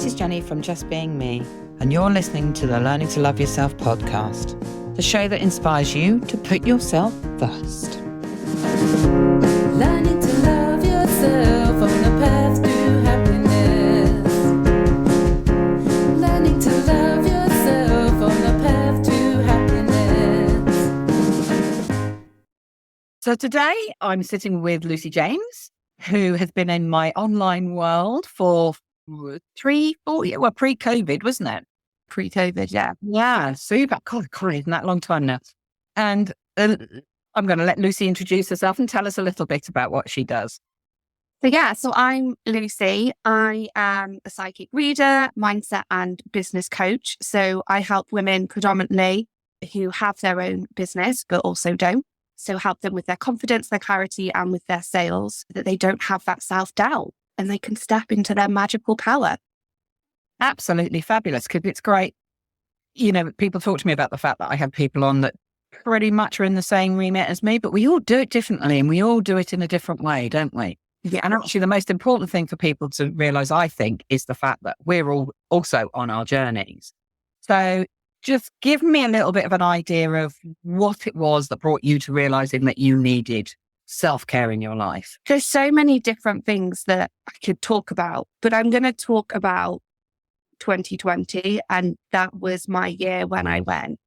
this is Jenny from Just Being Me, and you're listening to the Learning to Love Yourself podcast, the show that inspires you to put yourself first. Learning to love yourself on the path to happiness. Learning to love yourself on the path to happiness. So today I'm sitting with Lucy James, who has been in my online world for 3-4 years. Well, pre-COVID, wasn't it? Pre-COVID, yeah. Yeah, super. God, isn't that a long time now? And I'm going to let Lucy introduce herself and tell us a little bit about what she does. So I'm Lucy. I am a psychic reader, mindset and business coach. So I help women predominantly who have their own business, but also don't. So help them with their confidence, their clarity, and with their sales, that they don't have that self-doubt and they can step into their magical power. Absolutely fabulous, because it's great. You know, people talk to me about the fact that I have people on that pretty much are in the same remit as me, but we all do it differently and we all do it in a different way, don't we? Yeah. And actually the most important thing for people to realize, I think, is the fact that we're all also on our journeys. So just give me a little bit of an idea of what it was that brought you to realizing that you needed self-care in your life. There's so many different things that I could talk about, but I'm going to talk about 2020. And that was my year when I went,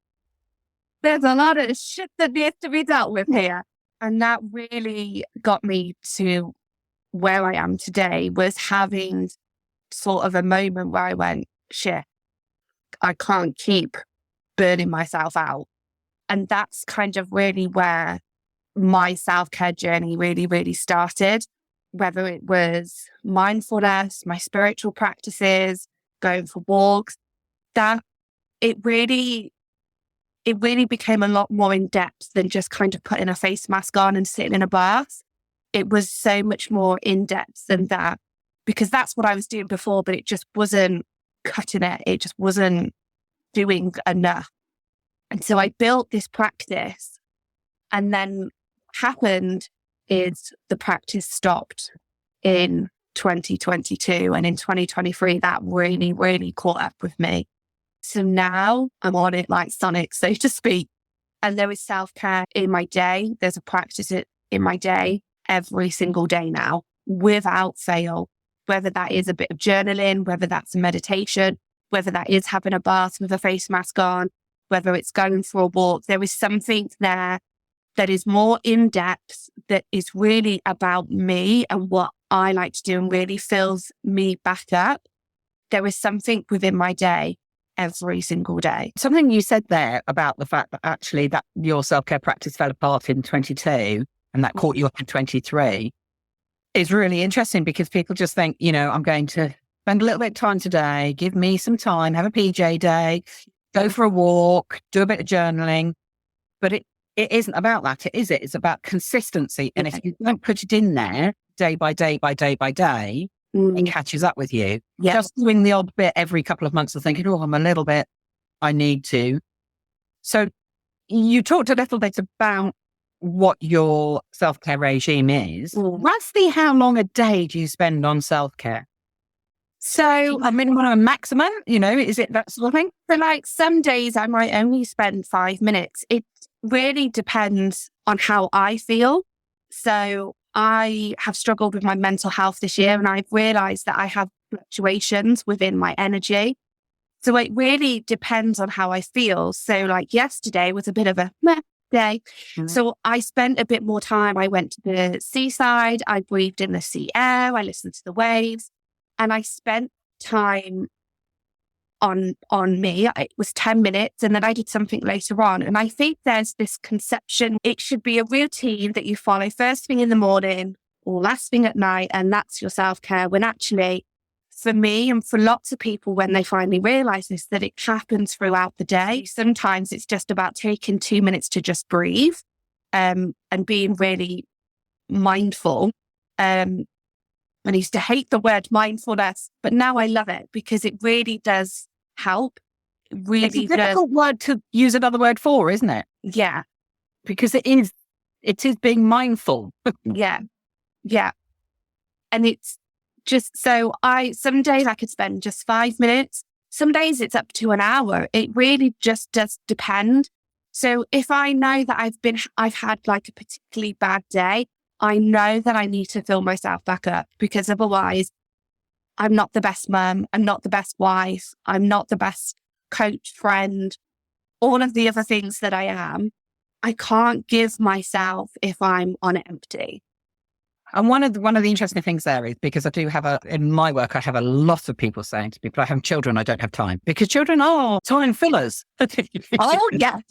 there's a lot of shit that needs to be dealt with here. And that really got me to where I am today, was having sort of a moment where I went, shit, I can't keep burning myself out. And that's kind of really where my self-care journey really started, whether it was mindfulness, my spiritual practices, going for walks, that it really became a lot more in depth than just kind of putting a face mask on and sitting in a bath. It was so much more in depth than that, because that's what I was doing before, but it just wasn't cutting it. It just wasn't doing enough. And so I built this practice, and then happened is the practice stopped in 2022, and in 2023 that really caught up with me. So now I'm on it like Sonic, so to speak. And there is self-care in my day. There's a practice in my day every single day now, without fail, whether that is a bit of journaling, whether that's a meditation, whether that is having a bath with a face mask on, whether it's going for a walk. There is something there that is more in depth, that is really about me and what I like to do and really fills me back up. There is something within my day every single day. Something you said there about the fact that actually that your self-care practice fell apart in 22 and that caught you up in 23 is really interesting, because people just think, you know, I'm going to spend a little bit of time today, give me some time, have a PJ day, go for a walk, do a bit of journaling. But it isn't about that, is it? It's about consistency. And if you don't put it in there day by day by day by day, it catches up with you. Yeah. Just doing the odd bit every couple of months and thinking, oh, I'm a little bit, I need to. So you talked a little bit about what your self-care regime is. Roughly how long a day do you spend on self-care? So A minimum and a maximum, you know, is it that sort of thing? So like some days I might only spend 5 minutes. It really depends on how I feel. So I have struggled with my mental health this year, and I've realized that I have fluctuations within my energy. So it really depends on how I feel. So like yesterday was a bit of a meh day. Mm-hmm. So I spent a bit more time. I went to the seaside. I breathed in the sea air. I listened to the waves, and I spent time on me. It was 10 minutes, and then I did something later on. And I think there's this conception, it should be a routine that you follow first thing in the morning or last thing at night, and that's your self-care. When actually, for me and for lots of people, when they finally realize this, that it happens throughout the day. Sometimes it's just about taking 2 minutes to just breathe, and being really mindful. I used to hate the word mindfulness, but now I love it, because it really does help. It really It's a difficult word to use another word for, isn't it? Yeah. Because it is being mindful. Yeah. And it's just so some days I could spend just 5 minutes. Some days it's up to an hour. It really just does depend. So if I know that I've had like a particularly bad day, I know that I need to fill myself back up, because otherwise I'm not the best mum. I'm not the best wife. I'm not the best coach, friend, all of the other things that I am. I can't give myself if I'm on empty. And one of the interesting things there is, because I do have in my work, I have a lot of people saying to me, but I have children, I don't have time, because children are time fillers. Oh, yes.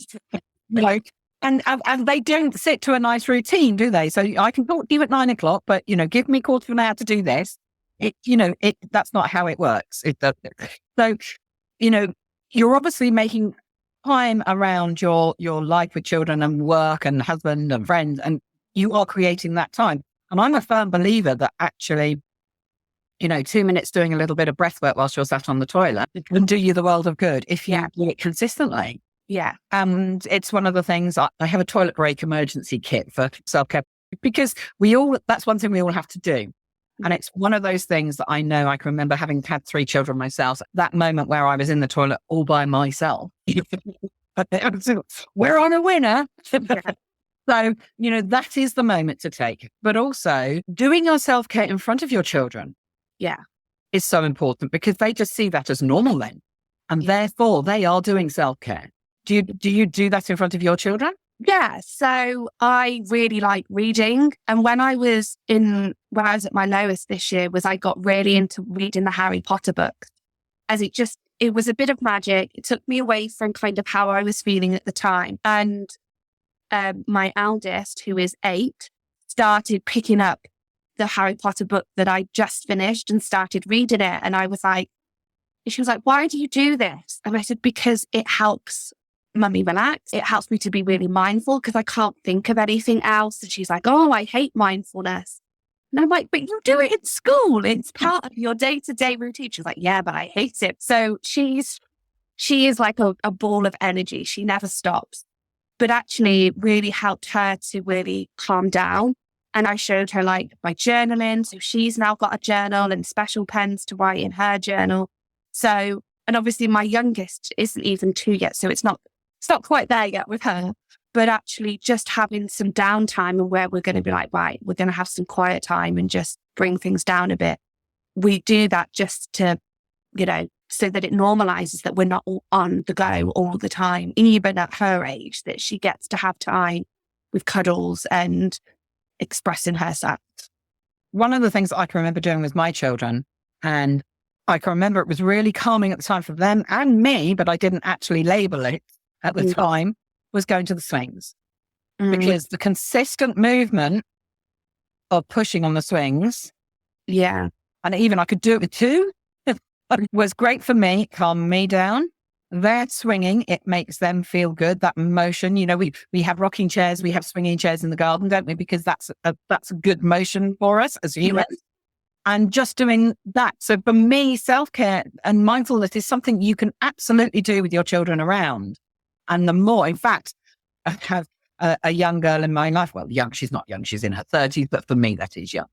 And they don't sit to a nice routine, do they? So I can talk to you at 9:00, but, give me a quarter of an hour to do this. That's not how it works. So, you're obviously making time around your life with children and work and husband and friends, and you are creating that time. And I'm a firm believer that actually, 2 minutes doing a little bit of breath work whilst you're sat on the toilet can do you the world of good if you do it consistently. Yeah. And it's one of the things, I have a toilet break emergency kit for self-care, because that's one thing we all have to do. And it's one of those things that I know I can remember, having had 3 children myself, that moment where I was in the toilet all by myself. We're on a winner. So, that is the moment to take. But also doing your self-care in front of your children is so important, because they just see that as normal then. And therefore they are doing self-care. Do you do that in front of your children? Yeah. So I really like reading. And when I was at my lowest this year, I got really into reading the Harry Potter books, as it was a bit of magic. It took me away from kind of how I was feeling at the time. And my eldest, who is 8, started picking up the Harry Potter book that I just finished and started reading it. And I was like, she was like, why do you do this? And I said, because it helps mummy relax. It helps me to be really mindful, because I can't think of anything else. And she's like, oh, I hate mindfulness. And I'm like, but you do it in school. It's part of your day-to-day routine. She's like, yeah, but I hate it. So she is like a ball of energy. She never stops. But actually it really helped her to really calm down. And I showed her like my journaling. So she's now got a journal and special pens to write in her journal. So, and obviously my youngest isn't even 2 yet. So it's not quite there yet with her. But actually just having some downtime, and where we're going to be like, right, we're going to have some quiet time and just bring things down a bit. We do that just to, so that it normalizes that we're not all on the go all the time, even at her age, that she gets to have time with cuddles and expressing herself. One of the things that I can remember doing with my children, and I can remember it was really calming at the time for them and me, but I didn't actually label it at the time, was going to the swings. Because the consistent movement of pushing on the swings, and even I could do it with 2, was great for me, calm me down. They're swinging, it makes them feel good. That motion, we have rocking chairs, we have swinging chairs in the garden, don't we? Because that's a good motion for us as humans. And just doing that. So for me, self-care and mindfulness is something you can absolutely do with your children around. And the more, in fact, I have a young girl in my life. Well, young, she's not young, she's in her 30s, but for me, that is young.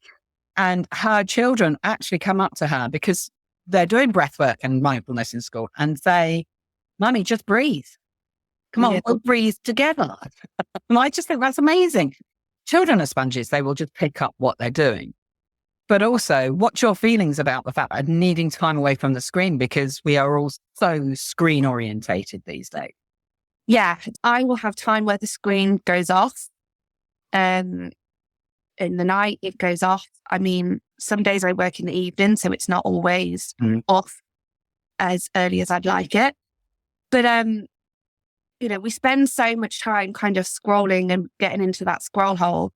And her children actually come up to her, because they're doing breath work and mindfulness in school, and say, Mummy, just breathe. Come on, we'll breathe together. And I just think that's amazing. Children are sponges. They will just pick up what they're doing. But also, what's your feelings about the fact of needing time away from the screen, because we are all so screen orientated these days? Yeah, I will have time where the screen goes off. In the night, it goes off. I mean, some days I work in the evening, so it's not always off as early as I'd like it. But, we spend so much time kind of scrolling and getting into that scroll hole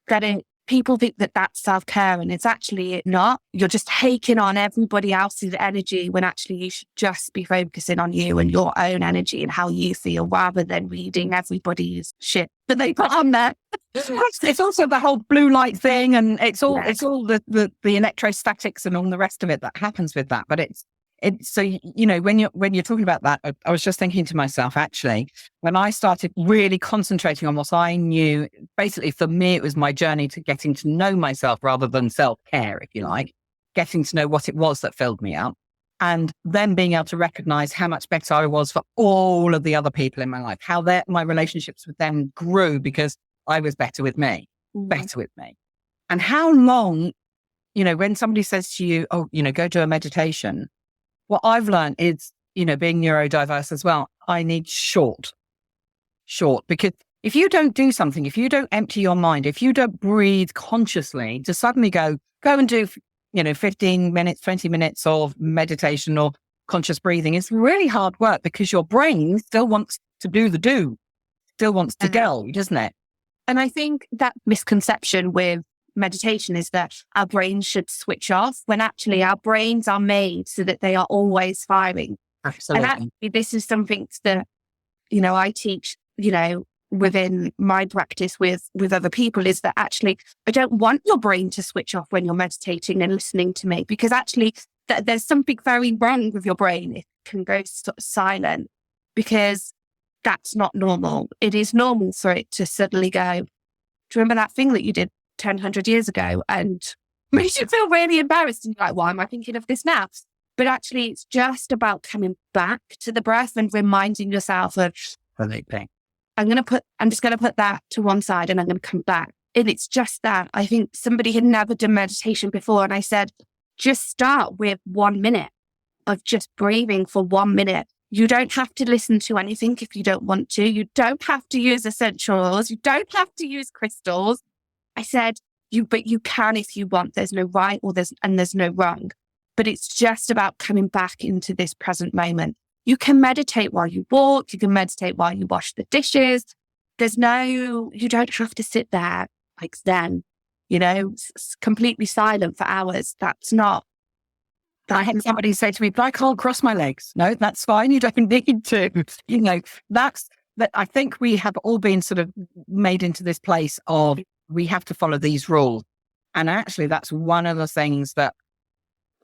that people think that that's self-care, and it's actually not. You're just taking on everybody else's energy, when actually you should just be focusing on you and your own energy and how you feel, rather than reading everybody's shit that they put on there. It's also the whole blue light thing, and it's all the electrostatics and all the rest of it that happens with that. But it's so, when you're talking about that, I was just thinking to myself, actually, when I started really concentrating on what I knew, basically for me, it was my journey to getting to know myself rather than self-care, if you like. getting to know what it was that filled me up, and then being able to recognize how much better I was for all of the other people in my life, how my relationships with them grew because I was better with me, And how long, when somebody says to you, oh, go do a meditation, what I've learned is, being neurodiverse as well, I need short, because if you don't do something, if you don't empty your mind, if you don't breathe consciously, to suddenly go and do 15 minutes, 20 minutes of meditation or conscious breathing is really hard work, because your brain still wants to still wants to go, doesn't it? And I think that misconception with meditation is that our brains should switch off, when actually our brains are made so that they are always firing. Absolutely. And actually, this is something that, I teach, within my practice with other people, is that actually I don't want your brain to switch off when you're meditating and listening to me, because actually there's something very wrong with your brain. It can go silent, because that's not normal. It is normal for it to suddenly go, do you remember that thing that you did 100 years ago and made you feel really embarrassed? And you're like, why am I thinking of this now? But actually, it's just about coming back to the breath and reminding yourself of, I'm just going to put that to one side and I'm going to come back. And it's just that. I think somebody had never done meditation before. And I said, just start with 1 minute of just breathing for 1 minute. You don't have to listen to anything if you don't want to. You don't have to use essential oils. You don't have to use crystals. I said, but you can if you want. There's no right there's no wrong. But it's just about coming back into this present moment. You can meditate while you walk. You can meditate while you wash the dishes. You don't have to sit there like Zen, completely silent for hours. I had somebody say to me, but I can't cross my legs. No, that's fine. You don't need to. That I think we have all been sort of made into this place of we have to follow these rules. And actually, that's one of the things that,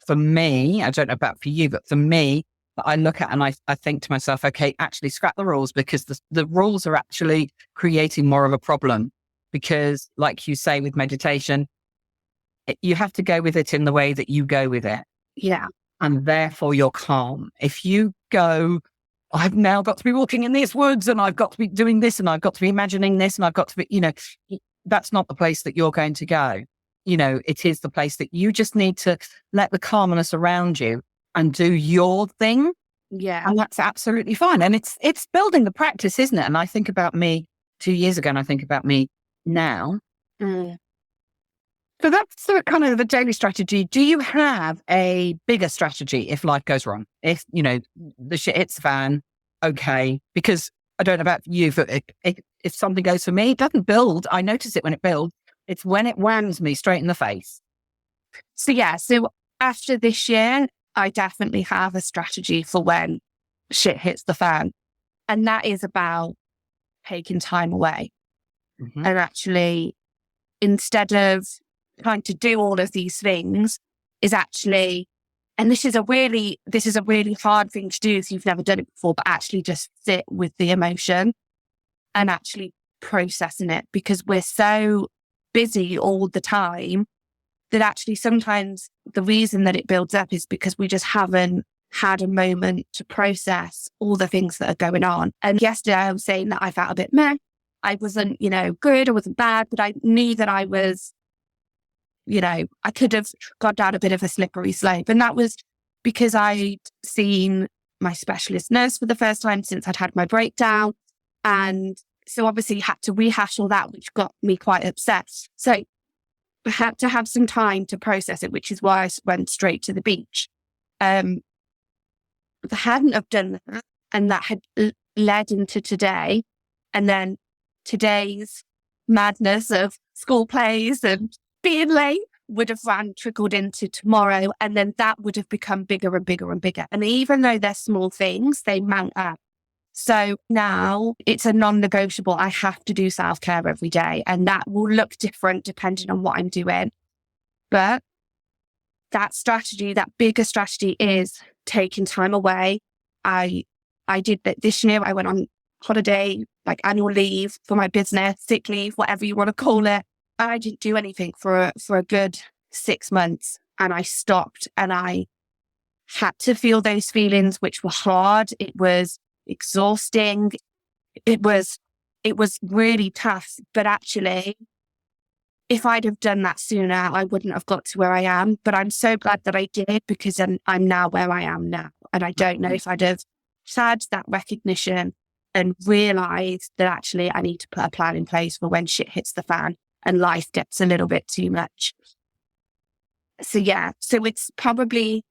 for me, I don't know about for you, but for me, that I look at and I think to myself, okay, actually scrap the rules, because the rules are actually creating more of a problem. Because like you say with meditation, you have to go with it in the way that you go with it. Yeah. And therefore you're calm. If you go, I've now got to be walking in these woods and I've got to be doing this and I've got to be imagining this and I've got to be, that's not the place that you're going to go. It is the place that you just need to let the calmness around you and do your thing. Yeah. And that's absolutely fine. And it's building the practice, isn't it? And I think about me 2 years ago and I think about me now. Mm. So that's the kind of the daily strategy. Do you have a bigger strategy if life goes wrong? If, the shit hits the fan, okay. Because I don't know about you, but if something goes for me, it doesn't build. I notice it when it builds. It's when it whams me straight in the face. So after this year, I definitely have a strategy for when shit hits the fan. And that is about taking time away. Mm-hmm. And actually, instead of trying to do all of these things, is actually, and this is a really hard thing to do if you've never done it before, but actually just sit with the emotion and actually processing it, because we're so busy all the time that actually sometimes the reason that it builds up is because we just haven't had a moment to process all the things that are going on. And yesterday I was saying that I felt a bit meh. I wasn't, good, I wasn't bad, but I knew that I was, I could have gone down a bit of a slippery slope. And that was because I'd seen my specialist nurse for the first time since I'd had my breakdown. And so obviously had to rehash all that, which got me quite upset. So I had to have some time to process it, which is why I went straight to the beach. If I hadn't have done that, and that had led into today, and then today's madness of school plays and being late would have trickled into tomorrow, and then that would have become bigger and bigger and bigger. And even though they're small things, they mount up. So now it's a non-negotiable. I have to do self-care every day, and that will look different depending on what I'm doing. But that strategy, that bigger strategy, is taking time away. I did that this year. I went on holiday, like annual leave for my business, sick leave, whatever you want to call it. I didn't do anything for a good 6 months. and I stopped, and I had to feel those feelings, which were hard. It was exhausting. It was really tough. But actually, if I'd have done that sooner, I wouldn't have got to where I am. But I'm so glad that I did, because I'm now where I am now. And I don't know if I'd have had that recognition and realized that actually I need to put a plan in place for when shit hits the fan and life gets a little bit too much. So yeah, so it's probably,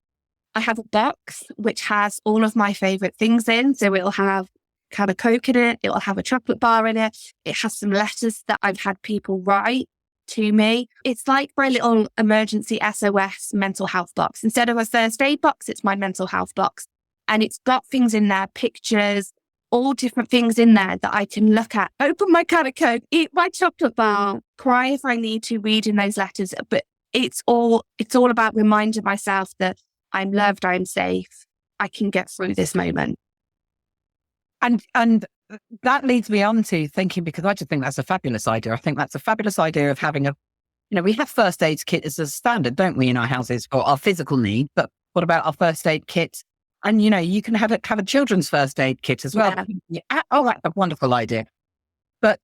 I have a box which has all of my favorite things in. So it'll have kind of Coke in it. It'll have a chocolate bar in it. It has some letters that I've had people write to me. It's like my little emergency SOS mental health box. Instead of a first aid box, it's my mental health box. And it's got things in there, pictures, all different things in there that I can look at, open my can of Coke, eat my chocolate bar, cry if I need to, read in those letters. But it's all about reminding myself that I'm loved, I'm safe, I can get through this moment. And that leads me on to thinking, because I just think that's a fabulous idea. I think that's a fabulous idea of having we have first aid kit as a standard, don't we, in our houses for our physical need, but what about our first aid kit? And, you can have a children's first aid kit as well. Yeah. Oh, that's a wonderful idea. But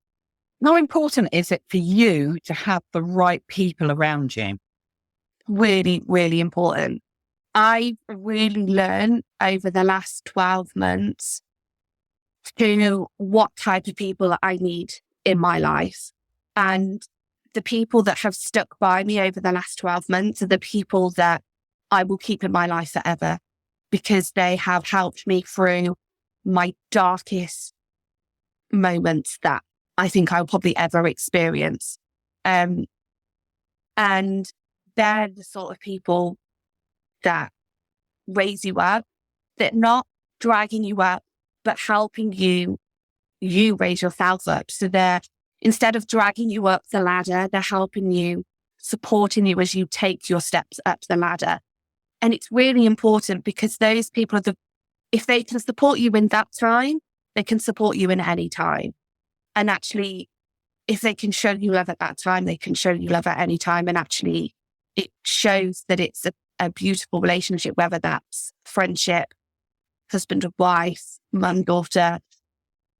how important is it for you to have the right people around you? Really, really important. I've really learned over the last 12 months to know what type of people I need in my life. And the people that have stuck by me over the last 12 months are the people that I will keep in my life forever, because they have helped me through my darkest moments that I think I'll probably ever experience. And they're the sort of people that raise you up, that not dragging you up, but helping you raise yourself up. So they're, instead of dragging you up the ladder, they're helping you, supporting you as you take your steps up the ladder. And it's really important, because those people are if they can support you in that time, they can support you in any time. And actually, if they can show you love at that time, they can show you love at any time. And actually, it shows that it's a beautiful relationship, whether that's friendship, husband and wife, mum, daughter.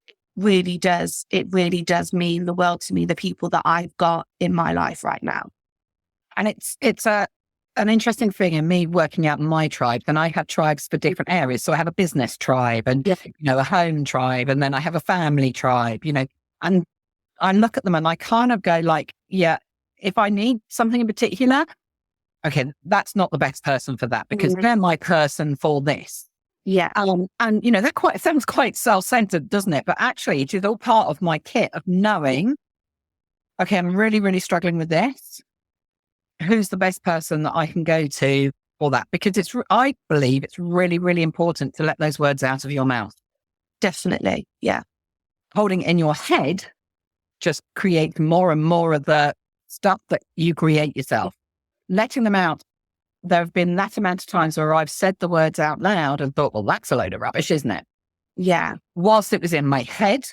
It really does mean the world to me, the people that I've got in my life right now. And it's an interesting thing in me working out my tribe. And I have tribes for different areas. So I have a business tribe and, a home tribe. And then I have a family tribe, and I look at them and I kind of go like, yeah, if I need something in particular, okay, that's not the best person for that, because they're my person for this. Yeah. And that sounds quite self-centered, doesn't it? But actually it is all part of my kit of knowing, okay, I'm really, really struggling with this. Who's the best person that I can go to for that? Because I believe it's really, really important to let those words out of your mouth. Definitely. Yeah. Holding in your head just creates more and more of the stuff that you create yourself. Letting them out. There have been that amount of times where I've said the words out loud and thought, well, that's a load of rubbish, isn't it? Yeah. Whilst it was in my head,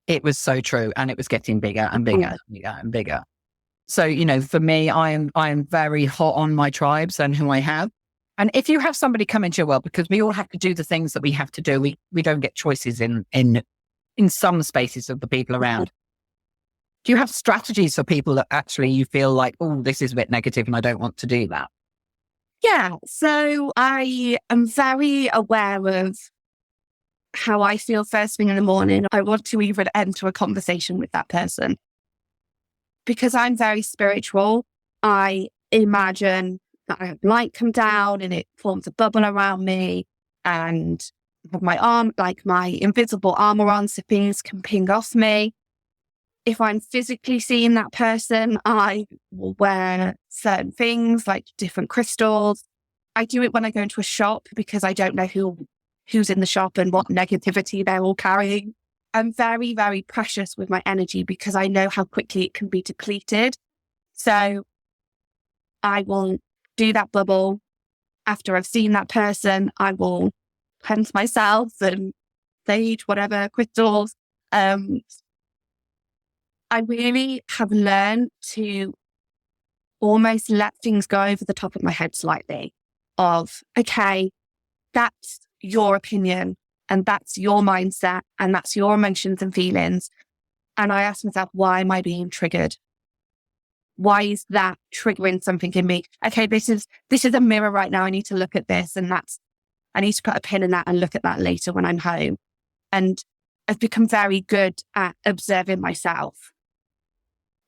it was so true, and it was getting bigger and bigger and bigger and bigger. So, for me, I am very hot on my tribes and who I have. And if you have somebody come into your world, because we all have to do the things that we have to do, we don't get choices in some spaces of the people around. Do you have strategies for people that actually you feel like, oh, this is a bit negative and I don't want to do that? Yeah. So I am very aware of how I feel first thing in the morning. I want to even enter a conversation with that person. Because I'm very spiritual, I imagine that I have light come down and it forms a bubble around me, and have my arm, like my invisible armor on, so things can ping off me. If I'm physically seeing that person, I will wear certain things like different crystals. I do it when I go into a shop, because I don't know who's in the shop and what negativity they're all carrying. I'm very, very precious with my energy, because I know how quickly it can be depleted. So I will do that bubble. After I've seen that person, I will cleanse myself and sage, whatever, crystals. I really have learned to almost let things go over the top of my head slightly of, okay, that's your opinion and that's your mindset and that's your emotions and feelings. And I asked myself, why am I being triggered? Why is that triggering something in me? Okay, this is a mirror right now. I need to look at this, and I need to put a pin in that and look at that later when I'm home. And I've become very good at observing myself.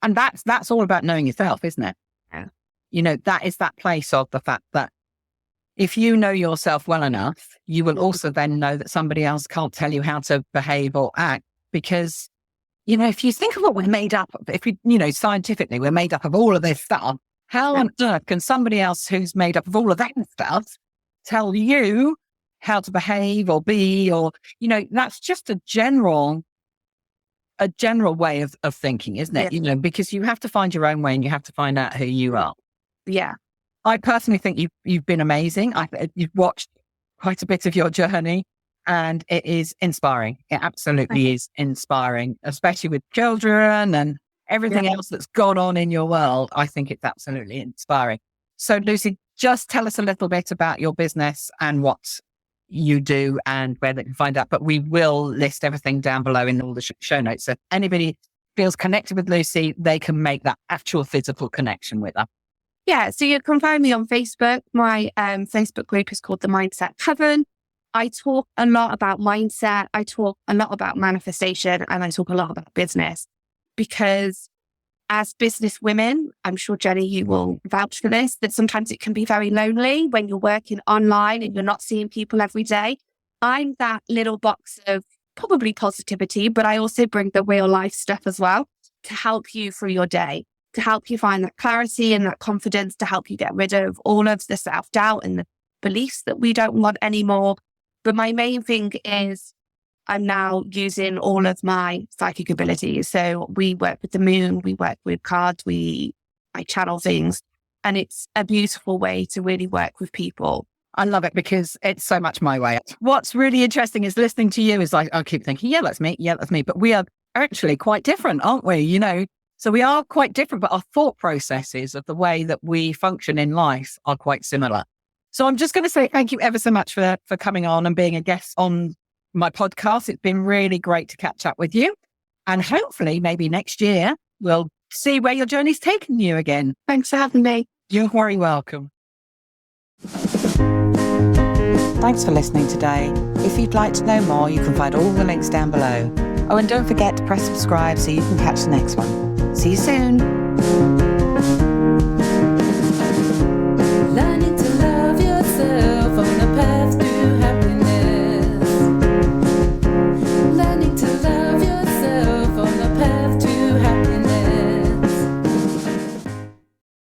And that's all about knowing yourself, isn't it? Yeah. You know, that is that place of the fact that if you know yourself well enough, you will also then know that somebody else can't tell you how to behave or act. Because, you know, if you think of what we're made up of, if we, you know, scientifically, we're made up of all of this stuff, how on earth can somebody else who's made up of all of that stuff tell you how to behave or be, or, you know, that's just a general way of thinking, isn't it? Yeah. You know, because you have to find your own way and you have to find out who you are. Yeah. I personally think you've been amazing. You've watched quite a bit of your journey and it is inspiring. It absolutely is inspiring, especially with children and everything else that's gone on in your world. I think it's absolutely inspiring. So Lucy, just tell us a little bit about your business and what you do and where they can find out. But we will list everything down below in all the show notes. So if anybody feels connected with Lucy, they can make that actual physical connection with her. Yeah, so you can find me on Facebook. My Facebook group is called The Mindset Coven. I talk a lot about mindset. I talk a lot about manifestation, and I talk a lot about business, because as business women, I'm sure, Jenny, you will vouch for this, that sometimes it can be very lonely when you're working online and you're not seeing people every day. I'm that little box of probably positivity, but I also bring the real life stuff as well to help you through your day, to help you find that clarity and that confidence, to help you get rid of all of the self-doubt and the beliefs that we don't want anymore. But my main thing is I'm now using all of my psychic abilities. So we work with the moon, we work with cards, I channel things, and it's a beautiful way to really work with people. I love it because it's so much my way. What's really interesting is listening to you is like, I keep thinking, yeah, that's me. Yeah, that's me. But we are actually quite different, aren't we? You know, so we are quite different, but our thought processes of the way that we function in life are quite similar. So I'm just going to say thank you ever so much for coming on and being a guest on my podcast. It's been really great to catch up with you. And hopefully maybe next year we'll see where your journey's taken you again. Thanks for having me. You're very welcome. Thanks for listening today. If you'd like to know more, you can find all the links down below. Oh, and don't forget to press subscribe so you can catch the next one. See you soon.